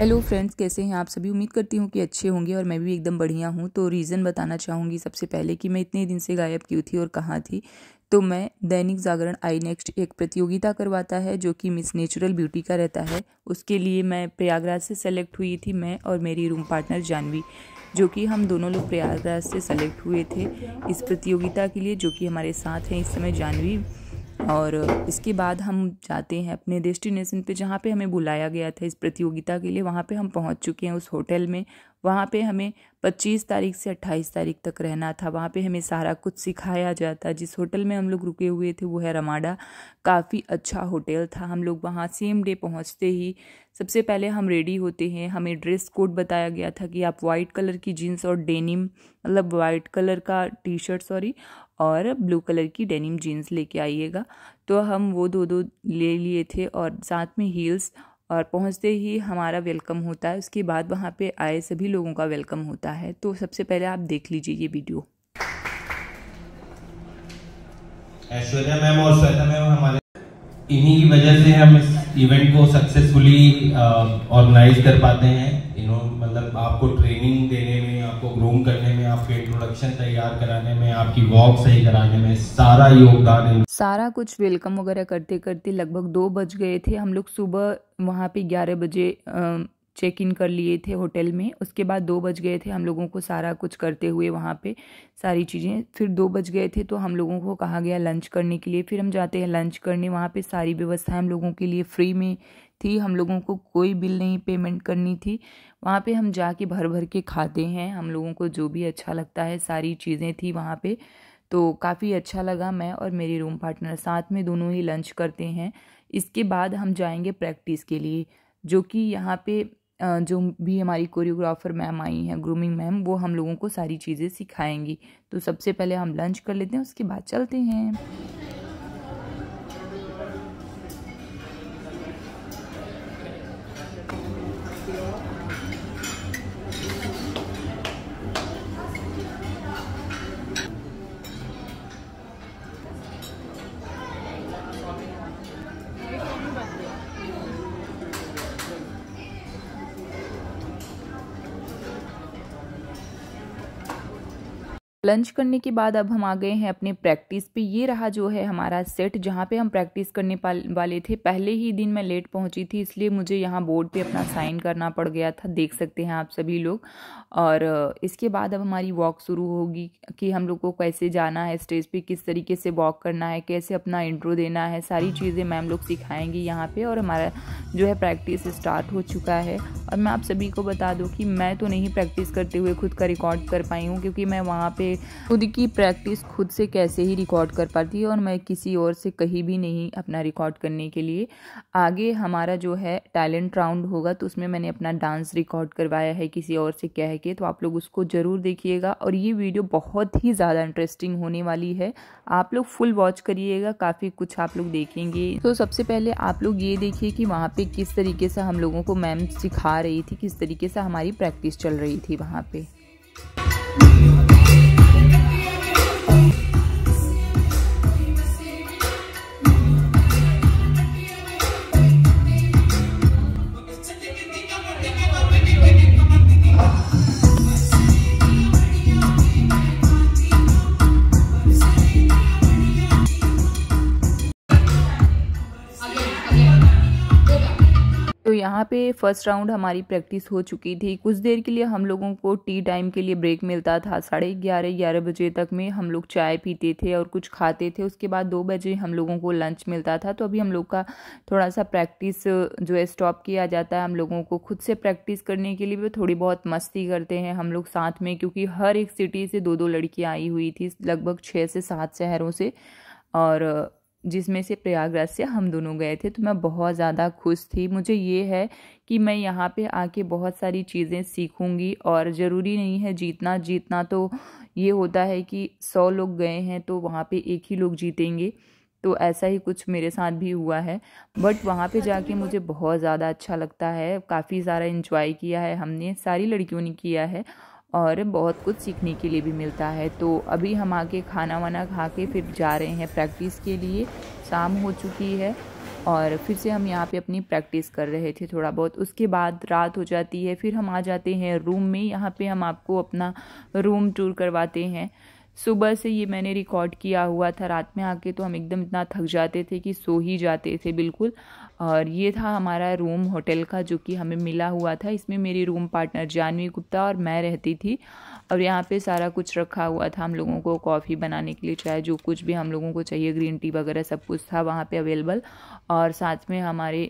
Hello friends, कैसे हैं आप सभी। उम्मीद करती हूँ कि अच्छे होंगे और मैं भी एकदम बढ़िया हूँ। तो रीज़न बताना चाहूँगी सबसे पहले कि मैं इतने दिन से गायब क्यों थी और कहाँ थी। तो मैं दैनिक जागरण आई नेक्स्ट एक प्रतियोगिता करवाता है जो कि मिस नेचुरल ब्यूटी का रहता है। उसके लिए मैं प्रयागराज से सेलेक्ट हुई थी, मैं और मेरी रूम पार्टनर जानवी, जो कि हम दोनों लोग प्रयागराज से सेलेक्ट हुए थे इस प्रतियोगिता के लिए, जो कि हमारे साथ हैं इस समय जानवी। और इसके बाद हम जाते हैं अपने डेस्टिनेशन पे जहाँ पे हमें बुलाया गया था इस प्रतियोगिता के लिए। वहाँ पे हम पहुँच चुके हैं उस होटल में। वहाँ पे हमें 25 तारीख से 28 तारीख तक रहना था। वहाँ पे हमें सारा कुछ सिखाया जाता। जिस होटल में हम लोग रुके हुए थे वो है रमाडा। काफ़ी अच्छा होटल था। हम लोग वहाँ सेम डे पहुँचते ही सबसे पहले हम रेडी होते हैं। हमें ड्रेस कोड बताया गया था कि आप वाइट कलर की जीन्स और डेनिम, मतलब वाइट कलर का टी शर्ट और ब्लू कलर की डेनिम जीन्स लेके आइएगा। तो हम वो दो ले लिए थे और साथ में हील्स। और पहुंचते ही हमारा वेलकम होता है। उसके बाद वहाँ पे आए सभी लोगों का वेलकम होता है। तो सबसे पहले आप देख लीजिए ये वीडियो। ऐश्वर्या मैम और श्वेता मैम हमारे इन्हीं की वजह से हम इस इवेंट को सक्सेसफुली ऑर्गेनाइज कर पाते हैं। मतलब आपको ट्रेनिंग देने में, आपको ग्रूम करने में, आपके इंट्रोडक्शन तैयार कराने में, आपकी वॉक सही कराने में सारा योगदान, सारा कुछ वेलकम वगैरह करते करते लगभग 2 बज गए थे। हम लोग सुबह वहाँ पे 11 बजे चेक इन कर लिए थे होटल में। उसके बाद 2 बज गए थे हम लोगों को सारा कुछ करते हुए वहाँ पे सारी चीज़ें। फिर 2 बज गए थे तो हम लोगों को कहा गया लंच करने के लिए। फिर हम जाते हैं लंच करने। वहाँ पे सारी व्यवस्थाएं हम लोगों के लिए फ्री में थी। हम लोगों को कोई बिल नहीं पेमेंट करनी थी। वहाँ पे हम जाके भर भर के खाते हैं। हम लोगों को जो भी अच्छा लगता है सारी चीज़ें थी वहाँ पे। तो काफ़ी अच्छा लगा। मैं और मेरी रूम पार्टनर साथ में दोनों ही लंच करते हैं। इसके बाद हम जाएंगे प्रैक्टिस के लिए, जो कि यहाँ पे जो भी हमारी कोरियोग्राफर मैम आई हैं, ग्रूमिंग मैम, वो हम लोगों को सारी चीज़ें सिखाएंगी। तो सबसे पहले हम लंच कर लेते हैं, उसके बाद चलते हैं। लंच करने के बाद अब हम आ गए हैं अपने प्रैक्टिस पे। ये रहा जो है हमारा सेट जहाँ पे हम प्रैक्टिस करने वाले थे। पहले ही दिन मैं लेट पहुँची थी, इसलिए मुझे यहाँ बोर्ड पे अपना साइन करना पड़ गया था, देख सकते हैं आप सभी लोग। और इसके बाद अब हमारी वॉक शुरू होगी कि हम लोग को कैसे जाना है स्टेज पे, किस तरीके से वॉक करना है, कैसे अपना इंट्रो देना है, सारी चीज़ें मैम लोग सिखाएंगी यहाँ पे। और हमारा जो है प्रैक्टिस स्टार्ट हो चुका है। और मैं आप सभी को बता दूँ कि मैं तो नहीं प्रैक्टिस करते हुए खुद का रिकॉर्ड कर पाई हूँ, क्योंकि मैं वहाँ पे खुद की प्रैक्टिस खुद से कैसे ही रिकॉर्ड कर पाती है, और मैं किसी और से कहीं भी नहीं अपना रिकॉर्ड करने के लिए। आगे हमारा जो है टैलेंट राउंड होगा, तो उसमें मैंने अपना डांस रिकॉर्ड करवाया है किसी और से कह के। तो आप लोग उसको ज़रूर देखिएगा और ये वीडियो बहुत ही ज़्यादा इंटरेस्टिंग होने वाली है। आप लोग फुल वॉच करिएगा, काफ़ी कुछ आप लोग देखेंगे। तो सबसे पहले आप लोग ये देखिए कि वहाँ पे किस तरीके से हम लोगों को मैम सिखा रही थी, किस तरीके से हमारी प्रैक्टिस चल रही थी वहाँ पे। तो यहाँ पे फर्स्ट राउंड हमारी प्रैक्टिस हो चुकी थी। कुछ देर के लिए हम लोगों को टी टाइम के लिए ब्रेक मिलता था। 11:30 बजे तक में हम लोग चाय पीते थे और कुछ खाते थे। उसके बाद 2 बजे हम लोगों को लंच मिलता था। तो अभी हम लोग का थोड़ा सा प्रैक्टिस जो है स्टॉप किया जाता है। हम लोगों को खुद से प्रैक्टिस करने के लिए भी थोड़ी बहुत मस्ती करते हैं हम लोग साथ में, क्योंकि हर एक सिटी से 2-2 लड़कियाँ आई हुई थी, लगभग 6 से 7 शहरों से, और जिसमें से प्रयागराज से हम दोनों गए थे। तो मैं बहुत ज़्यादा खुश थी। मुझे ये है कि मैं यहाँ पे आके बहुत सारी चीज़ें सीखूंगी, और ज़रूरी नहीं है जीतना तो ये होता है कि 100 लोग गए हैं तो वहाँ पे एक ही लोग जीतेंगे। तो ऐसा ही कुछ मेरे साथ भी हुआ है। बट वहाँ पे जाके मुझे बहुत ज़्यादा अच्छा लगता है। काफ़ी सारा एंजॉय किया है हमने, सारी लड़कियों ने किया है, और बहुत कुछ सीखने के लिए भी मिलता है। तो अभी हम आके खाना वाना खा के फिर जा रहे हैं प्रैक्टिस के लिए। शाम हो चुकी है और फिर से हम यहाँ पे अपनी प्रैक्टिस कर रहे थे थोड़ा बहुत। उसके बाद रात हो जाती है, फिर हम आ जाते हैं रूम में। यहाँ पे हम आपको अपना रूम टूर करवाते हैं। सुबह से ये मैंने रिकॉर्ड किया हुआ था, रात में आके तो हम एकदम इतना थक जाते थे कि सो ही जाते थे बिल्कुल। और ये था हमारा रूम होटल का जो कि हमें मिला हुआ था। इसमें मेरी रूम पार्टनर जानवी गुप्ता और मैं रहती थी। और यहाँ पे सारा कुछ रखा हुआ था हम लोगों को, कॉफ़ी बनाने के लिए, चाहे जो कुछ भी हम लोगों को चाहिए, ग्रीन टी वगैरह सब कुछ था वहाँ पे अवेलेबल। और साथ में हमारे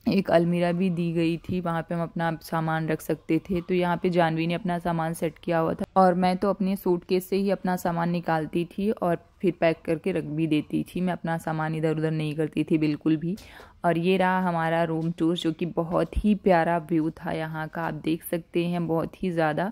एक अलमीरा भी दी गई थी, वहाँ पे हम अपना सामान रख सकते थे। तो यहाँ पे जानवी ने अपना सामान सेट किया हुआ था और मैं तो अपने सूटकेस से ही अपना सामान निकालती थी और फिर पैक करके रख भी देती थी। मैं अपना सामान इधर उधर नहीं करती थी बिल्कुल भी। और ये रहा हमारा रूम टूर, जो कि बहुत ही प्यारा व्यू था यहाँ का, आप देख सकते हैं, बहुत ही ज़्यादा।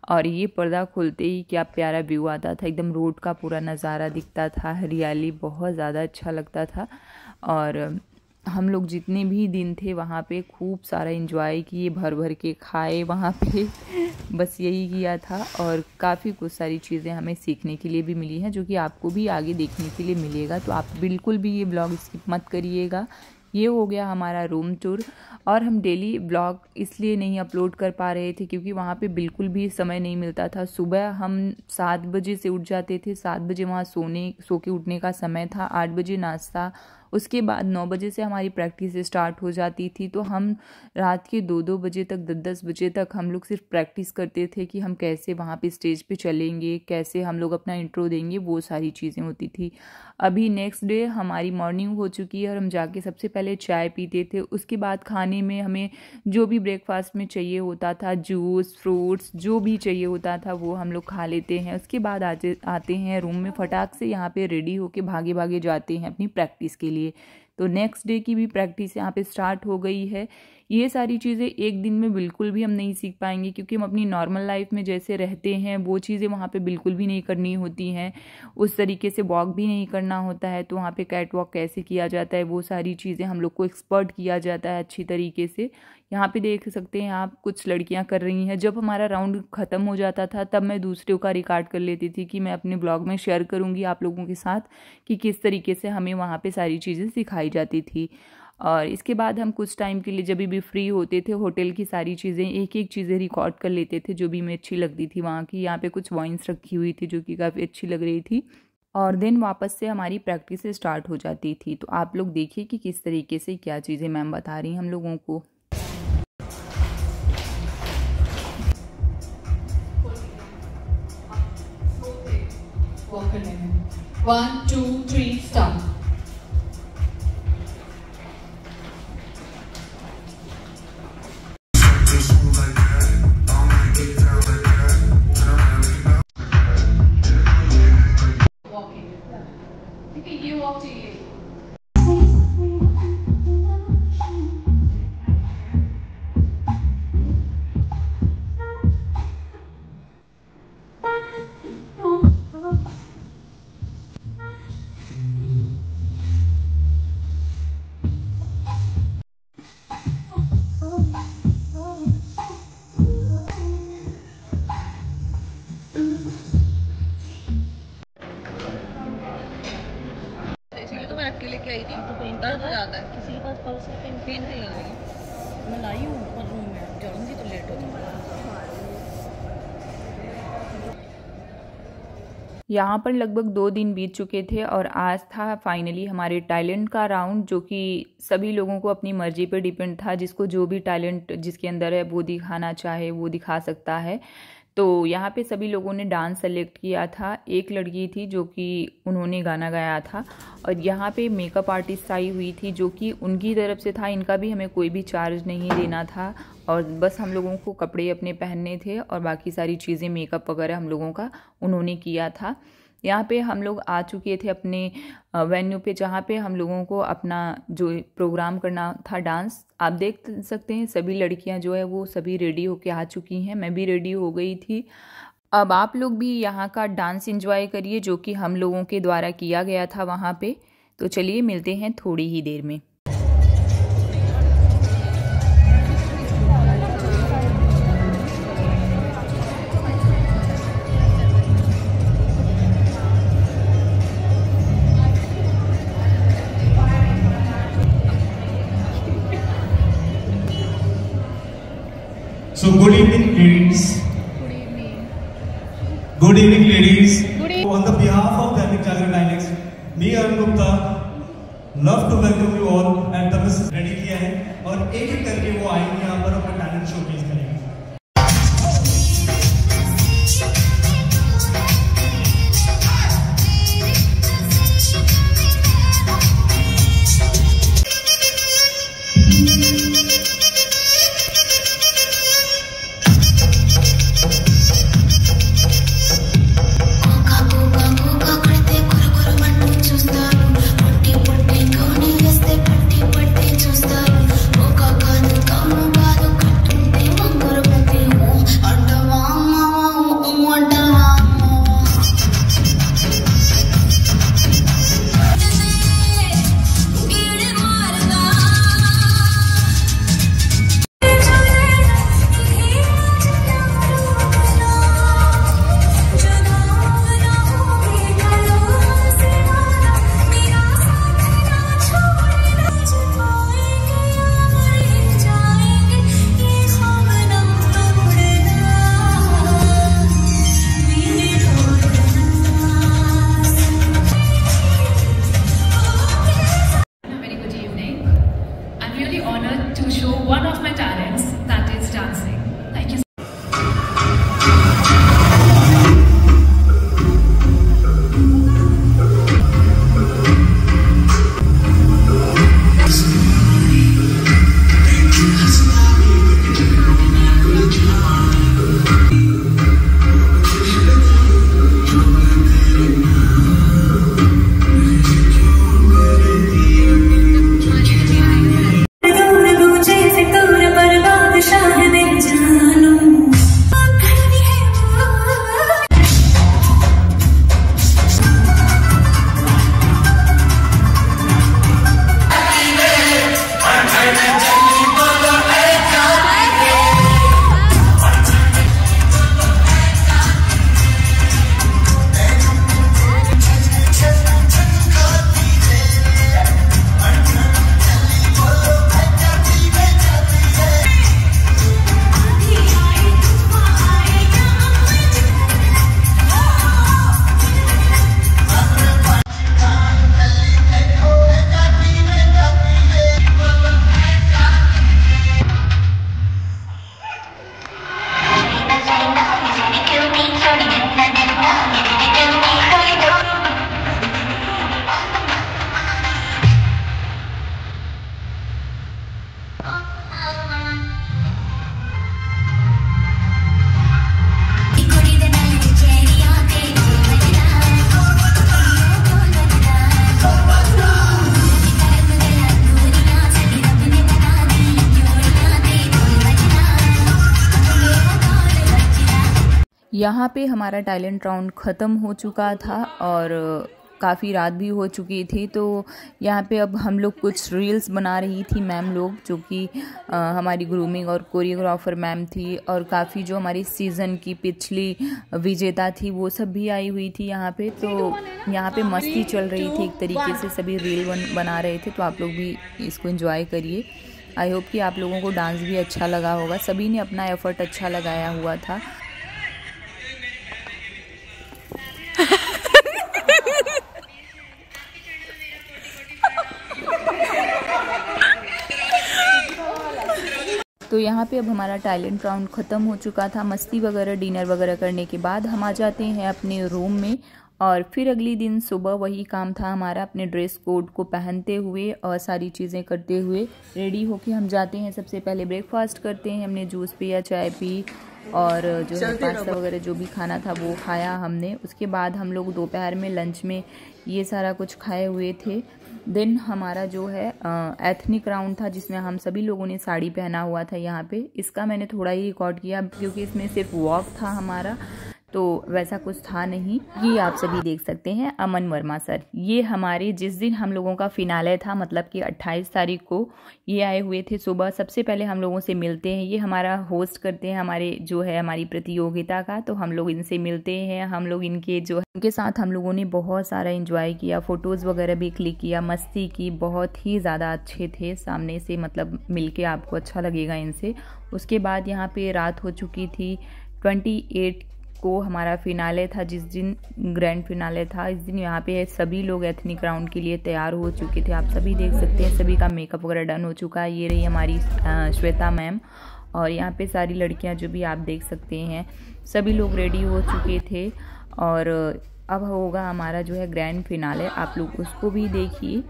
और ये पर्दा खुलते ही क्या प्यारा व्यू आता था, एकदम रोड का पूरा नज़ारा दिखता था, हरियाली, बहुत ज़्यादा अच्छा लगता था। और हम लोग जितने भी दिन थे वहाँ पे खूब सारा एंजॉय किए, भर भर के खाए वहाँ पे बस यही किया था। और काफ़ी कुछ सारी चीज़ें हमें सीखने के लिए भी मिली हैं, जो कि आपको भी आगे देखने के लिए मिलेगा। तो आप बिल्कुल भी ये ब्लॉग स्किप मत करिएगा। ये हो गया हमारा रूम टूर। और हम डेली ब्लॉग इसलिए नहीं अपलोड कर पा रहे थे क्योंकि वहाँ पे बिल्कुल भी समय नहीं मिलता था। सुबह हम 7 बजे से उठ जाते थे, 7 बजे वहाँ सो के उठने का समय था, 8 बजे नाश्ता, उसके बाद 9 बजे से हमारी प्रैक्टिस स्टार्ट हो जाती थी। तो हम रात के 2-2 बजे तक, 10-10 बजे तक हम लोग सिर्फ प्रैक्टिस करते थे कि हम कैसे वहाँ पे स्टेज पे चलेंगे, कैसे हम लोग अपना इंट्रो देंगे, वो सारी चीज़ें होती थी। अभी नेक्स्ट डे हमारी मॉर्निंग हो चुकी है और हम जाके सबसे पहले चाय पीते थे। उसके बाद खाने में हमें जो भी ब्रेकफास्ट में चाहिए होता था, जूस, फ्रूट्स, जो भी चाहिए होता था वो हम लोग खा लेते हैं। उसके बाद आते हैं रूम में, फटाक से यहाँ पे रेडी होके भागे भागे जाते हैं अपनी प्रैक्टिस के लिए। तो नेक्स्ट डे की भी प्रैक्टिस यहाँ पे स्टार्ट हो गई है। ये सारी चीज़ें एक दिन में बिल्कुल भी हम नहीं सीख पाएंगे क्योंकि हम अपनी नॉर्मल लाइफ में जैसे रहते हैं वो चीज़ें वहाँ पे बिल्कुल भी नहीं करनी होती हैं। उस तरीके से वॉक भी नहीं करना होता है। तो वहाँ पे कैट वॉक कैसे किया जाता है, वो सारी चीज़ें हम लोग को एक्सपर्ट किया जाता है अच्छी तरीके से। यहाँ पे देख सकते हैं आप, कुछ लड़कियाँ कर रही हैं। जब हमारा राउंड ख़त्म हो जाता था तब मैं दूसरों का रिकॉर्ड कर लेती थी कि मैं अपने ब्लॉग में शेयर करूँगी आप लोगों के साथ कि किस तरीके से हमें वहाँ पे सारी चीज़ें सिखाई जाती थी। और इसके बाद हम कुछ टाइम के लिए जब भी फ्री होते थे होटल की सारी चीज़ें, एक एक चीज़ें रिकॉर्ड कर लेते थे जो भी हमें अच्छी लगती थी वहाँ की। यहाँ पे कुछ वाइन्स रखी हुई थी जो कि काफ़ी अच्छी लग रही थी। और देन वापस से हमारी प्रैक्टिस स्टार्ट हो जाती थी। तो आप लोग देखिए कि किस तरीके से क्या चीज़ें मैम बता रही हैं हम लोगों को। One, two, three, start. Walking. Okay, you walk to you. लेके आई थी तो पेन दर्द हो जाता है। किसी के पास पर्स पेन नहीं है, मैं लाई हूँ ऊपर रूम में, जाऊँगी तो लेट हो जाऊँगा। यहाँ पर लगभग 2 दिन बीत चुके थे और आज था फाइनली हमारे टैलेंट का राउंड, जो कि सभी लोगों को अपनी मर्जी पर डिपेंड था। जिसको जो भी टैलेंट जिसके अंदर है वो दिखाना चाहे वो दिखा सकता है। तो यहाँ पे सभी लोगों ने डांस सेलेक्ट किया था। एक लड़की थी जो कि उन्होंने गाना गाया था और यहाँ पे मेकअप आर्टिस्ट आई हुई थी जो कि उनकी तरफ से था। इनका भी हमें कोई भी चार्ज नहीं देना था और बस हम लोगों को कपड़े अपने पहनने थे और बाकी सारी चीज़ें मेकअप वगैरह हम लोगों का उन्होंने किया था। यहाँ पे हम लोग आ चुके थे अपने वेन्यू पे जहाँ पे हम लोगों को अपना जो प्रोग्राम करना था डांस। आप देख सकते हैं सभी लड़कियाँ जो है वो सभी रेडी होके आ चुकी हैं, मैं भी रेडी हो गई थी। अब आप लोग भी यहाँ का डांस एंजॉय करिए जो कि हम लोगों के द्वारा किया गया था वहाँ पे। तो चलिए मिलते हैं थोड़ी ही देर में। So good evening, ladies. Good evening. Good evening, ladies. Good evening. On the behalf of Dainik Jagran INEXT, me Arun Gupta love to welcome you all at the Miss ready किया है और एक एक करके वो आएंगे यहाँ पर अपना टैलेंट शोकेस करेंगे। To show one of my talents, that is dancing. Thank you. यहाँ पे हमारा टैलेंट राउंड ख़त्म हो चुका था और काफ़ी रात भी हो चुकी थी, तो यहाँ पे अब हम लोग कुछ रील्स बना रही थी मैम लोग, जो कि हमारी ग्रूमिंग और कोरियोग्राफर मैम थी, और काफ़ी जो हमारी सीज़न की पिछली विजेता थी वो सब भी आई हुई थी यहाँ पे। तो यहाँ पे मस्ती चल रही थी, एक तरीके से सभी रील बना रहे थे, तो आप लोग भी इसको एंजॉय करिए। आई होप कि आप लोगों को डांस भी अच्छा लगा होगा, सभी ने अपना एफर्ट अच्छा लगाया हुआ था। तो यहाँ पे अब हमारा टैलेंट राउंड ख़त्म हो चुका था। मस्ती वगैरह डिनर वगैरह करने के बाद हम आ जाते हैं अपने रूम में, और फिर अगली दिन सुबह वही काम था हमारा, अपने ड्रेस कोड को पहनते हुए और सारी चीज़ें करते हुए रेडी होके हम जाते हैं। सबसे पहले ब्रेकफास्ट करते हैं, हमने जूस पिया, चाय पी, और जो है पास्ता वगैरह जो भी खाना था वो खाया हमने। उसके बाद हम लोग दोपहर में लंच में ये सारा कुछ खाए हुए थे। देन हमारा जो है एथनिक राउंड था, जिसमें हम सभी लोगों ने साड़ी पहना हुआ था यहाँ पे। इसका मैंने थोड़ा ही रिकॉर्ड किया क्योंकि इसमें सिर्फ वॉक था हमारा, तो वैसा कुछ था नहीं। ये आप सभी देख सकते हैं अमन वर्मा सर। ये हमारे जिस दिन हम लोगों का फिनाले था, मतलब कि 28 तारीख को ये आए हुए थे सुबह। सबसे पहले हम लोगों से मिलते हैं, ये हमारा होस्ट करते हैं हमारे जो है हमारी प्रतियोगिता का, तो हम लोग इनसे मिलते हैं। हम लोग इनके जो इनके साथ हम लोगों ने बहुत सारा एंजॉय किया, फ़ोटोज़ वगैरह भी क्लिक किया, मस्ती की। बहुत ही ज़्यादा अच्छे थे सामने से, मतलब मिलके आपको अच्छा लगेगा इनसे। उसके बाद यहाँ पे रात हो चुकी थी। 28 को हमारा फिनाले था, जिस दिन ग्रैंड फिनाले था। इस दिन यहाँ पे सभी लोग एथनिक राउंड के लिए तैयार हो चुके थे। आप सभी देख सकते हैं सभी का मेकअप वगैरह डन हो चुका है। ये रही हमारी श्वेता मैम, और यहाँ पे सारी लड़कियाँ जो भी आप देख सकते हैं सभी लोग रेडी हो चुके थे। और अब होगा हमारा जो है ग्रैंड फिनाले, आप लोग उसको भी देखिए।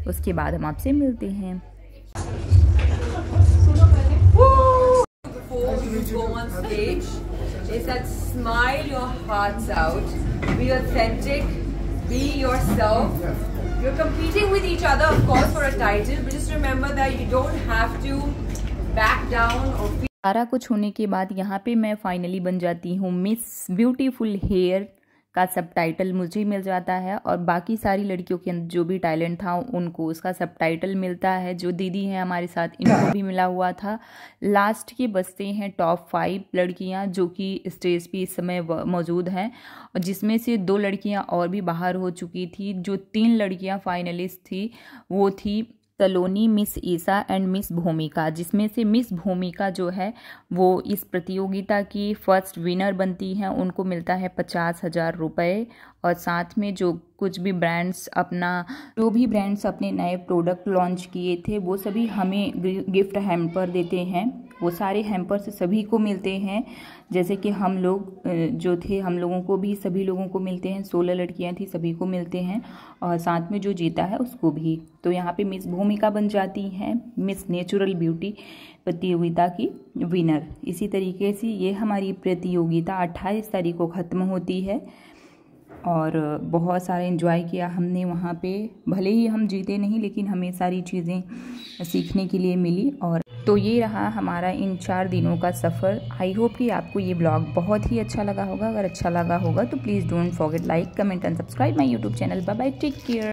उसके बाद हम आपसे मिलते हैं। Go on stage is that smile your hearts out, be authentic, be yourself. You're competing with each other, of course, for a title, but just remember that you don't have to back down or feel. सारा कुछ होने के बाद यहाँ पे मैं finally बन जाती हूँ मिस ब्यूटीफुल हेयर का सबटाइटल मुझे मिल जाता है, और बाकी सारी लड़कियों के अंदर जो भी टैलेंट था उनको उसका सबटाइटल मिलता है। जो दीदी हैं हमारे साथ इनको भी मिला हुआ था। लास्ट के बचते हैं टॉप 5 लड़कियां जो कि स्टेज पे इस समय मौजूद हैं, और जिसमें से 2 लड़कियां और भी बाहर हो चुकी थी। जो 3 लड़कियां फाइनलिस्ट थी वो थी सलोनी, मिस ईसा एंड मिस भूमिका, जिसमें से मिस भूमिका जो है वो इस प्रतियोगिता की फर्स्ट विनर बनती हैं। उनको मिलता है 50,000 रुपये, और साथ में जो भी ब्रांड्स अपने नए प्रोडक्ट लॉन्च किए थे वो सभी हमें गिफ्ट हैम्पर देते हैं। वो सारे हैम्पर्स सभी को मिलते हैं, जैसे कि हम लोग जो थे हम लोगों को भी सभी लोगों को मिलते हैं। 16 लड़कियां थी, सभी को मिलते हैं, और साथ में जो जीता है उसको भी। तो यहाँ पे मिस भूमिका बन जाती हैं मिस नेचुरल ब्यूटी प्रतियोगिता की विनर। इसी तरीके से ये हमारी प्रतियोगिता 28 तारीख को ख़त्म होती है, और बहुत सारा एंजॉय किया हमने वहाँ पे। भले ही हम जीते नहीं, लेकिन हमें सारी चीज़ें सीखने के लिए मिली। और तो ये रहा हमारा इन 4 दिनों का सफ़र। आई होप कि आपको ये ब्लॉग बहुत ही अच्छा लगा होगा। अगर अच्छा लगा होगा तो please don't forget like, comment and subscribe my YouTube channel. Bye bye, take care.